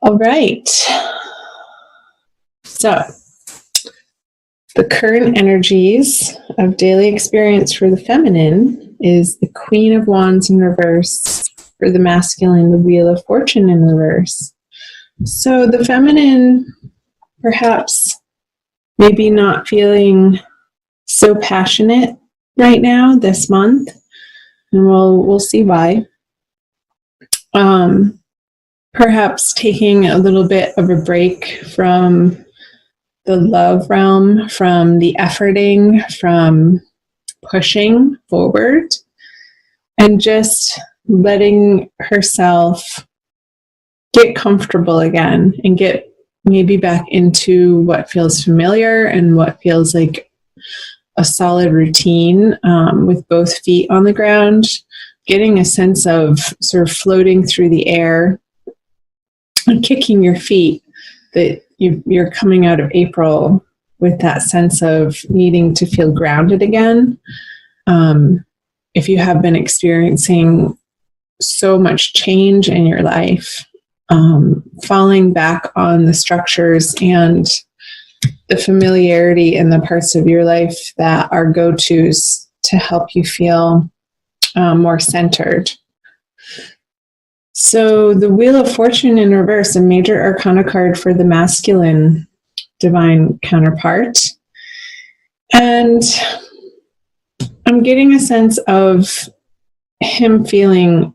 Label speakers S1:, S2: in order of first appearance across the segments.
S1: All right. So, the current energies of daily experience for the feminine is the Queen of Wands in reverse. For the masculine, the Wheel of Fortune in reverse. So, the feminine perhaps maybe not feeling so passionate right now this month, and we'll see why. Perhaps taking a little bit of a break from the love realm, from the efforting, from pushing forward, and just letting herself get comfortable again and get maybe back into what feels familiar and what feels like a solid routine, with both feet on the ground, getting a sense of sort of floating through the air and kicking your feet, that you're coming out of April with that sense of needing to feel grounded again. If you have been experiencing so much change in your life, falling back on the structures and the familiarity in the parts of your life that are go-tos to help you feel more centered. So the Wheel of Fortune in reverse, a major arcana card for the masculine divine counterpart. And I'm getting a sense of him feeling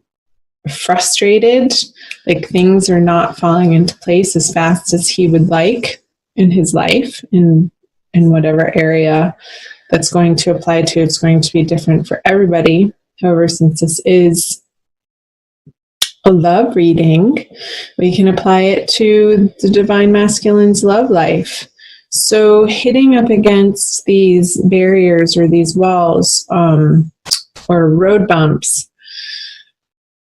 S1: frustrated, like things are not falling into place as fast as he would like in his life, in whatever area that's going to apply to. It's going to be different for everybody. However, since this is a love reading, we can apply it to the divine masculine's love life. So hitting up against these barriers or these walls, or road bumps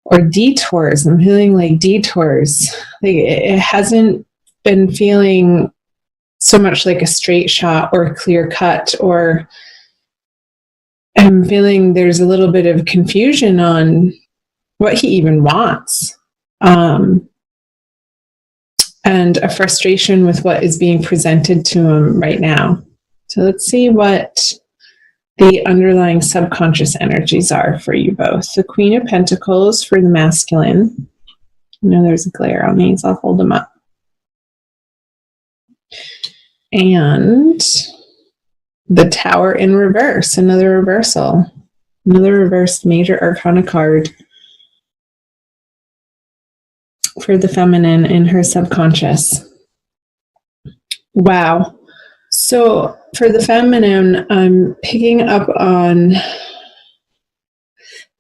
S1: or detours. I'm feeling like detours. Like it hasn't been feeling so much like a straight shot or a clear cut, or I'm feeling there's a little bit of confusion on what he even wants, and a frustration with what is being presented to him right now. So let's see what the underlying subconscious energies are for you both. The Queen of Pentacles for the masculine. I know there's a glare on these. I'll hold them up. And the Tower in reverse, another reversal, another reversed major arcana card for the feminine in her subconscious. Wow. So for the feminine, I'm picking up on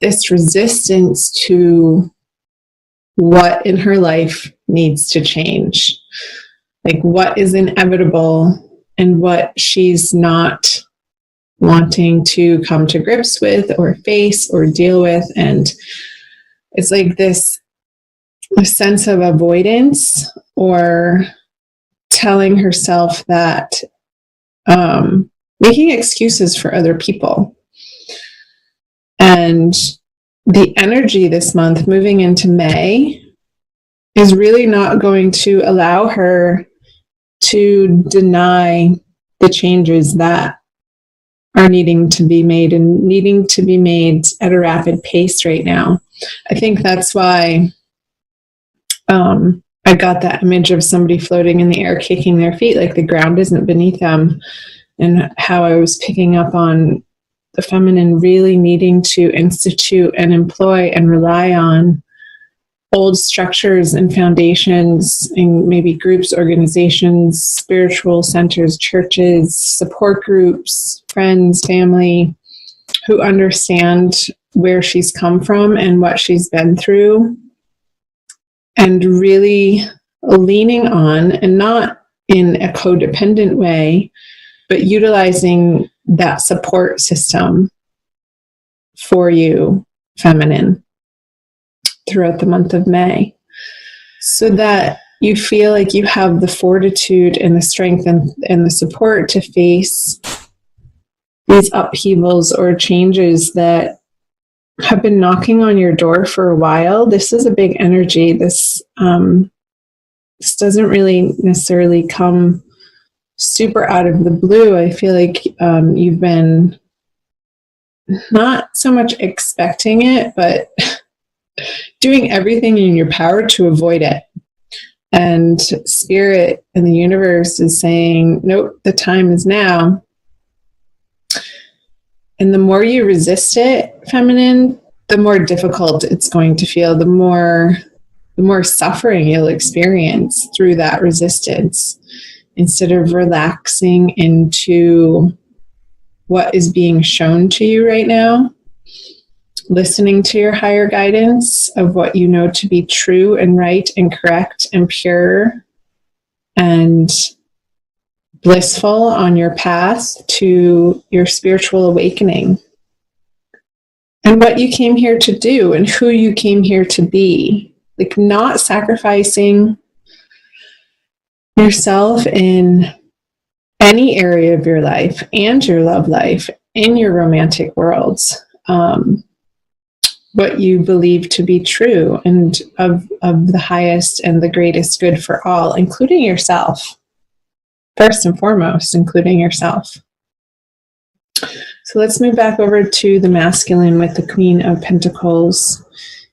S1: this resistance to what in her life needs to change. Like what is inevitable and what she's not wanting to come to grips with or face or deal with. And it's like this sense of avoidance, or telling herself that, making excuses for other people. And the energy this month moving into May is really not going to allow her to deny the changes that are needing to be made and needing to be made at a rapid pace right now. I think that's why I got that image of somebody floating in the air, kicking their feet, like the ground isn't beneath them, and how I was picking up on the feminine really needing to institute and employ and rely on old structures and foundations in maybe groups, organizations, spiritual centers, churches, support groups, friends, family, who understand where she's come from and what she's been through, and really leaning on, and not in a codependent way, but utilizing that support system for you, feminine, throughout the month of May, so that you feel like you have the fortitude and the strength and the support to face these upheavals or changes that have been knocking on your door for a while. This is a big energy. This this doesn't really necessarily come super out of the blue. I feel like you've been not so much expecting it, but doing everything in your power to avoid it. And spirit and the universe is saying, nope, the time is now. And the more you resist it, feminine, the more difficult it's going to feel, the more suffering you'll experience through that resistance, instead of relaxing into what is being shown to you right now, listening to your higher guidance of what you know to be true and right and correct and pure and blissful on your path to your spiritual awakening, and what you came here to do and who you came here to be. Like, not sacrificing yourself in any area of your life and your love life, in your romantic worlds, what you believe to be true and of the highest and the greatest good for all, including yourself. First and foremost, including yourself. So let's move back over to the masculine with the Queen of Pentacles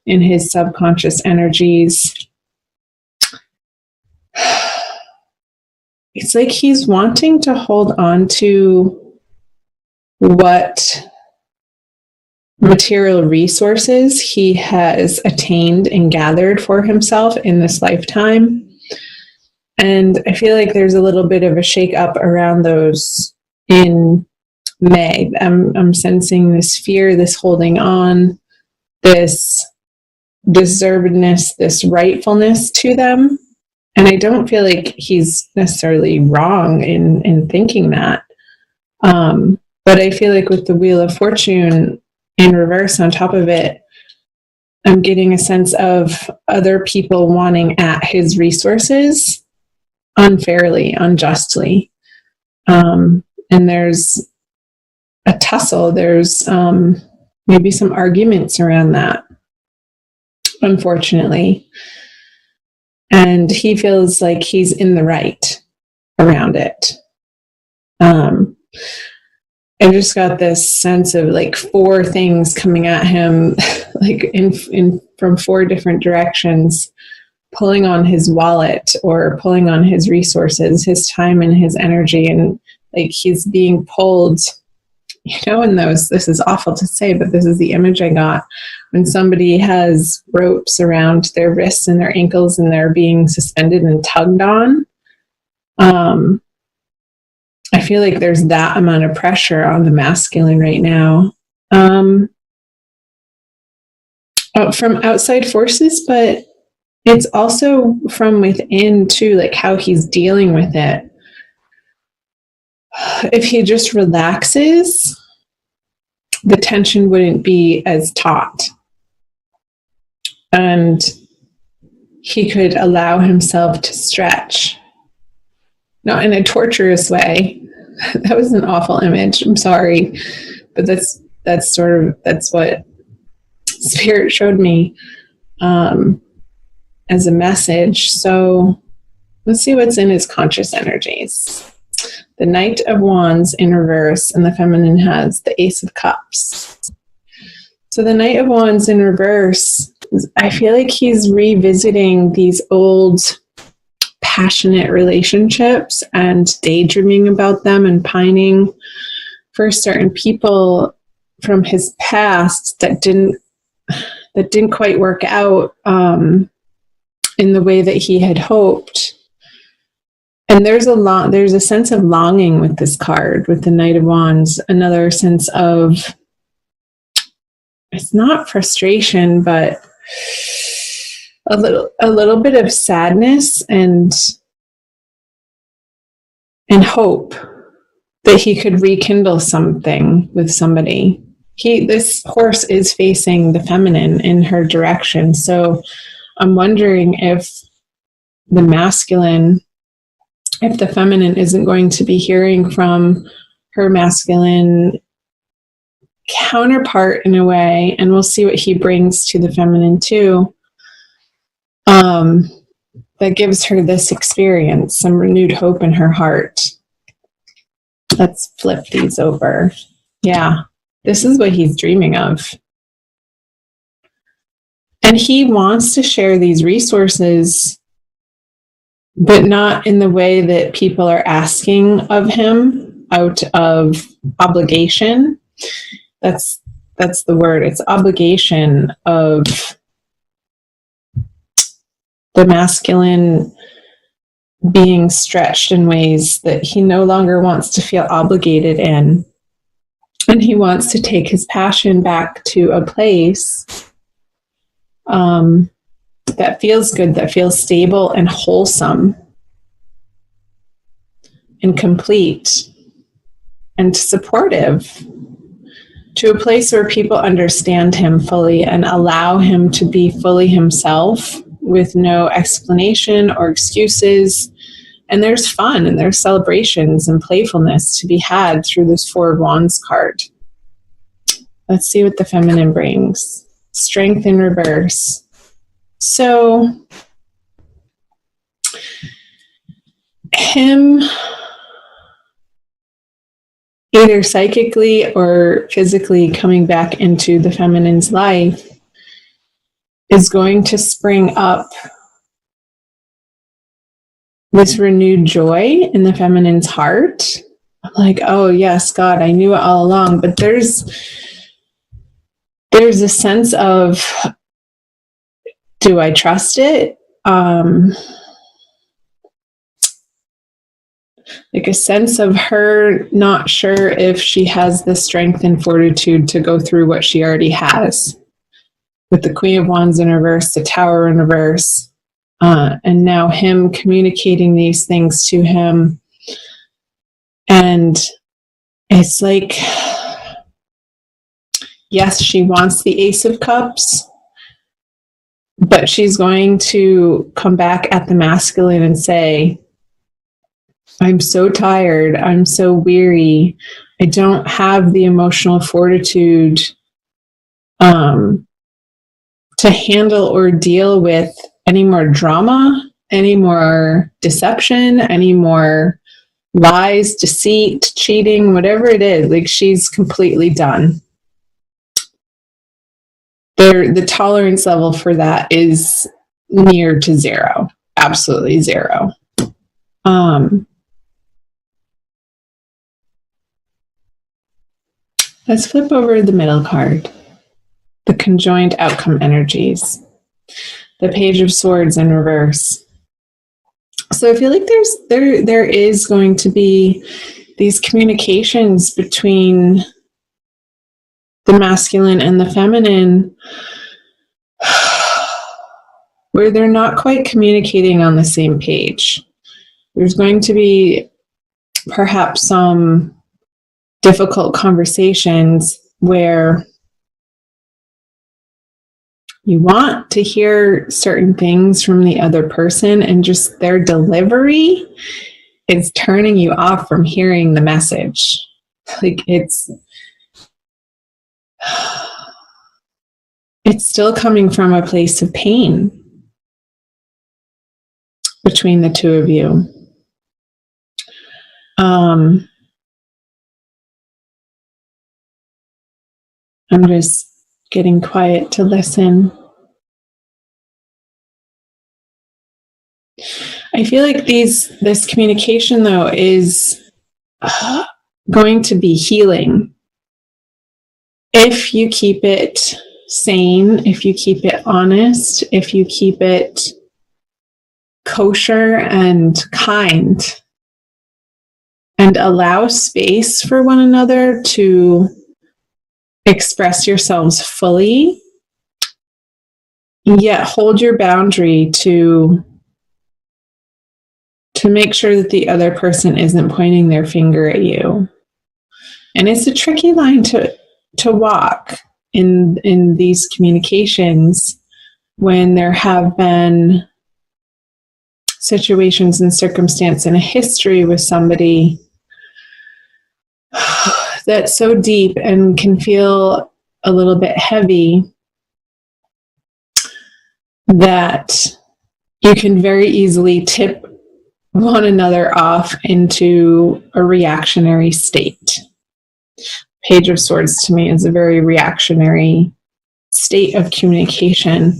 S1: in his subconscious energies. It's like he's wanting to hold on to what material resources he has attained and gathered for himself in this lifetime. And I feel like there's a little bit of a shake-up around those in May. I'm sensing this fear, this holding on, this deservedness, this rightfulness to them. And I don't feel like he's necessarily wrong in thinking that. But I feel like with the Wheel of Fortune in reverse on top of it, I'm getting a sense of other people wanting at his resources unfairly, unjustly. And there's a tussle. There's maybe some arguments around that, unfortunately. And he feels like he's in the right around it. I just got this sense of like 4 things coming at him, like in from 4 different directions, pulling on his wallet or pulling on his resources, his time and his energy. And like he's being pulled, in those, this is awful to say, but this is the image I got. When somebody has ropes around their wrists and their ankles and they're being suspended and tugged on, I feel like there's that amount of pressure on the masculine right now. From outside forces, but it's also from within too, like how he's dealing with it. If he just relaxes, the tension wouldn't be as taut. And he could allow himself to stretch. Not in a torturous way. That was an awful image. I'm sorry. But that's what Spirit showed me as a message. So let's see what's in his conscious energies. The Knight of Wands in reverse, and the feminine has the Ace of Cups. So the Knight of Wands in reverse, I feel like he's revisiting these old passionate relationships and daydreaming about them and pining for certain people from his past that didn't quite work out in the way that he had hoped. And there's a sense of longing with this card, with the Knight of Wands, another sense of, it's not frustration, but a little bit of sadness and hope that he could rekindle something with somebody. This horse is facing the feminine in her direction. So I'm wondering if the feminine isn't going to be hearing from her masculine counterpart in a way, and we'll see what he brings to the feminine too. that gives her this experience, some renewed hope in her heart. Let's flip these over. Yeah, this is what he's dreaming of. And he wants to share these resources, but not in the way that people are asking of him out of obligation. That's the word. It's obligation of the masculine being stretched in ways that he no longer wants to feel obligated in. And he wants to take his passion back to a place that feels good, that feels stable and wholesome and complete and supportive, to a place where people understand him fully and allow him to be fully himself with no explanation or excuses. And there's fun and there's celebrations and playfulness to be had through this Four of Wands card. Let's see what the feminine brings. Strength in reverse. So, him either psychically or physically coming back into the feminine's life is going to spring up this renewed joy in the feminine's heart. I'm like, oh yes, God, I knew it all along. But there's a sense of, do I trust it? Like a sense of her not sure if she has the strength and fortitude to go through what she already has. With the Queen of Wands in reverse, the Tower in reverse, and now him communicating these things to him. And it's like, yes, she wants the Ace of Cups, but she's going to come back at the masculine and say, I'm so tired. I'm so weary. I don't have the emotional fortitude to handle or deal with any more drama, any more deception, any more lies, deceit, cheating, whatever it is. Like, she's completely done. The tolerance level for that is near to zero. Absolutely zero. Let's flip over the middle card. The conjoined outcome energies. The Page of Swords in reverse. So I feel like there is going to be these communications between the masculine and the feminine where they're not quite communicating on the same page. There's going to be perhaps some difficult conversations where you want to hear certain things from the other person, and just their delivery is turning you off from hearing the message. Like, it's still coming from a place of pain between the two of you. I'm just getting quiet to listen. I feel like this communication, though, is going to be healing if you keep it sane, if you keep it honest, if you keep it kosher and kind, and allow space for one another to express yourselves fully, yet hold your boundary to make sure that the other person isn't pointing their finger at you. And it's a tricky line to walk in these communications when there have been situations and circumstance and a history with somebody that's so deep and can feel a little bit heavy, that you can very easily tip one another off into a reactionary state. Page of Swords to me is a very reactionary state of communication.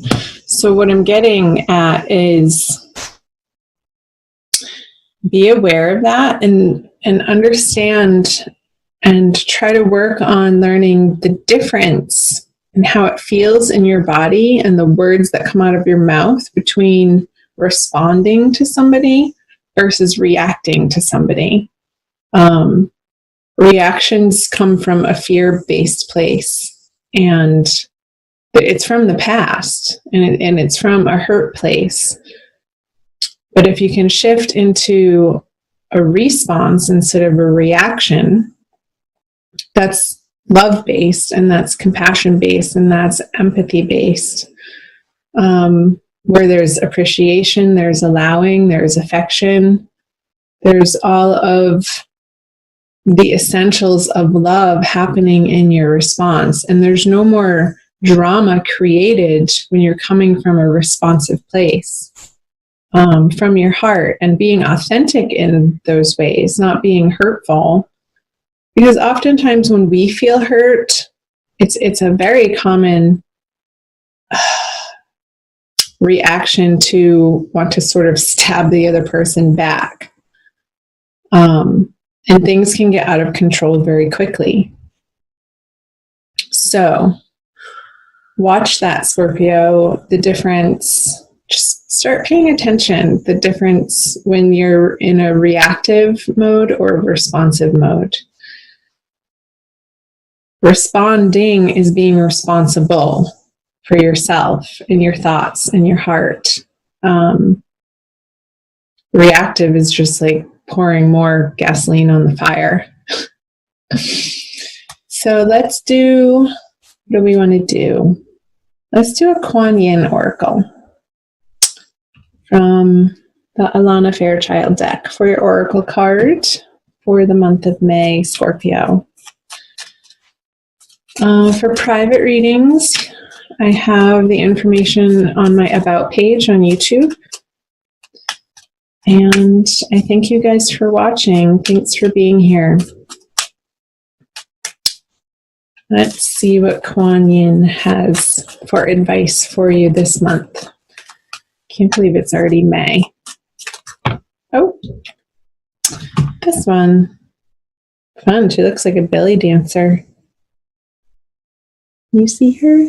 S1: So what I'm getting at is be aware of that and understand and try to work on learning the difference in how it feels in your body and the words that come out of your mouth between responding to somebody versus reacting to somebody. Reactions come from a fear-based place, and it's from the past, and it's from a hurt place. But if you can shift into a response instead of a reaction, that's love-based, and that's compassion-based, and that's empathy-based, where there's appreciation, there's allowing, there's affection, there's all of the essentials of love happening in your response. And there's no more drama created when you're coming from a responsive place, from your heart, and being authentic in those ways, not being hurtful. Because oftentimes when we feel hurt, it's a very common reaction to want to sort of stab the other person back. And things can get out of control very quickly. So watch that, Scorpio, the difference. Just start paying attention, the difference when you're in a reactive mode or a responsive mode. Responding is being responsible for yourself and your thoughts and your heart. Reactive is just like pouring more gasoline on the fire. So let's do, what do we want to do? Let's do a Kuan Yin Oracle from the Alana Fairchild deck for your Oracle card for the month of May, Scorpio. For private readings, I have the information on my About page on YouTube. And I thank you guys for watching. Thanks for being here. Let's see what Kuan Yin has for advice for you this month. Can't believe it's already May. Oh, this one. Fun. She looks like a belly dancer. You see her?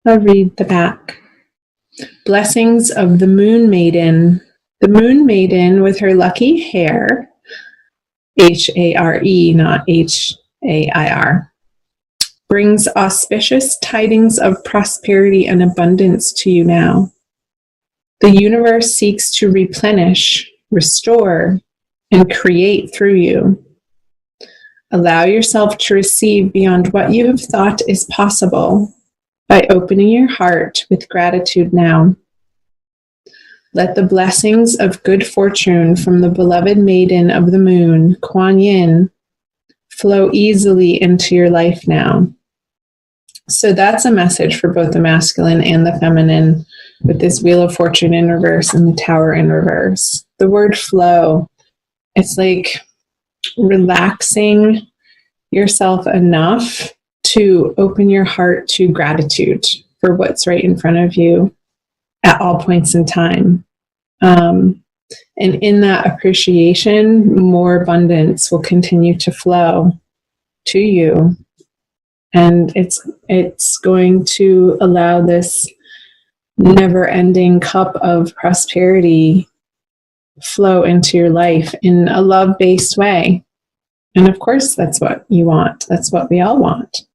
S1: I'll read the back. Blessings of the Moon Maiden. The Moon Maiden with her lucky hair, H-A-R-E, not H-A-I-R, brings auspicious tidings of prosperity and abundance to you now. The universe seeks to replenish, restore, and create through you. Allow yourself to receive beyond what you have thought is possible by opening your heart with gratitude now. Let the blessings of good fortune from the beloved maiden of the moon, Kuan Yin, flow easily into your life now. So that's a message for both the masculine and the feminine with this Wheel of Fortune in reverse and the Tower in reverse. The word flow, it's like relaxing yourself enough to open your heart to gratitude for what's right in front of you at all points in time. And in that appreciation, more abundance will continue to flow to you. And it's going to allow this never-ending cup of prosperity flow into your life in a love-based way. And of course, that's what you want. That's what we all want.